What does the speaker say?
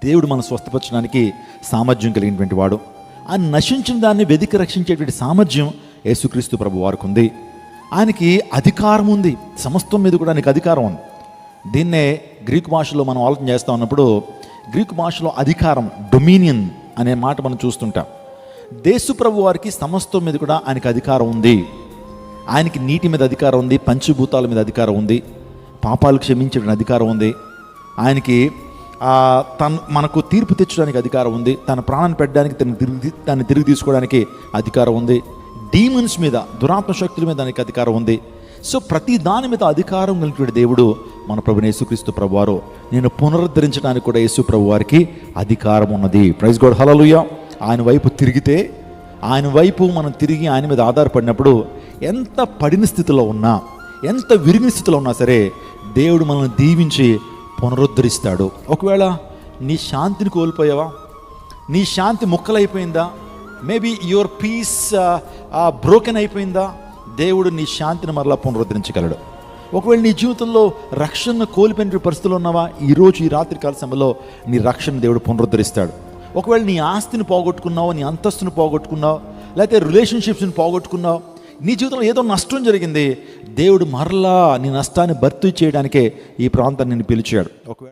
దేవుడు మనం స్వస్థపరచడానికి సామర్థ్యం కలిగినటువంటి వాడు. ఆ నశించిన దాన్ని వెదికి రక్షించేటువంటి సామర్థ్యం యేసుక్రీస్తు ప్రభు వారికి ఉంది. ఆయనకి అధికారం ఉంది, సమస్తం మీద కూడా ఆయనకి అధికారం ఉంది. దీన్నే గ్రీకు భాషలో మనం ఆలోచన చేస్తూ ఉన్నప్పుడు గ్రీకు భాషలో అధికారం, డొమినియన్ అనే మాట మనం చూస్తుంటాం. యేసు ప్రభు వారికి సమస్తం మీద కూడా ఆయనకి అధికారం ఉంది. ఆయనకి నీటి మీద అధికారం ఉంది, పంచభూతాల మీద అధికారం ఉంది, పాపాలు క్షమించే అధికారం ఉంది. ఆయనకి మనకు తీర్పు తెచ్చడానికి అధికారం ఉంది, తన ప్రాణాన్ని పెట్టడానికి దాన్ని తిరిగి తీసుకోవడానికి అధికారం ఉంది. డీమన్స్ మీద, దురాత్మ శక్తుల మీద దానికి అధికారం ఉంది. సో ప్రతి దాని మీద అధికారం కలిగిన దేవుడు మన ప్రభువైన యేసుక్రీస్తు ప్రభువారు. నేను పునరుద్ధరించడానికి కూడా యేసు ప్రభు వారికి అధికారం ఉన్నది. ప్రైజ్ గాడ్, హల్లెలూయా. ఆయన వైపు తిరిగితే, ఆయన వైపు మనం తిరిగి ఆయన మీద ఆధారపడినప్పుడు ఎంత పడిన స్థితిలో ఉన్నా, ఎంత విరిగిన స్థితిలో ఉన్నా సరే దేవుడు మనల్ని దీవించి పునరుద్ధరిస్తాడు. ఒకవేళ నీ శాంతిని కోల్పోయావా, నీ శాంతి ముక్కలైపోయిందా, మేబీ యువర్ పీస్ బ్రోకెన్ అయిపోయిందా, దేవుడు నీ శాంతిని మరలా పునరుద్ధరించగలడు. ఒకవేళ నీ జీవితంలో రక్షణ కోల్పోయిన పరిస్థితుల్లో ఉన్నావా, ఈరోజు ఈ రాత్రి కాల సమయంలో నీ రక్షణ దేవుడు పునరుద్ధరిస్తాడు. ఒకవేళ నీ ఆస్తిని పోగొట్టుకున్నావు, నీ అంతస్తుని పోగొట్టుకున్నావు, లేకపోతే రిలేషన్షిప్స్ని పోగొట్టుకున్నావు, నీ జీవితంలో ఏదో నష్టం జరిగింది, దేవుడు మరలా నీ నష్టాన్ని భర్తీ చేయడానికే ఈ ప్రాంతాన్ని నిన్ను పిలిచాడు. ఒకవేళ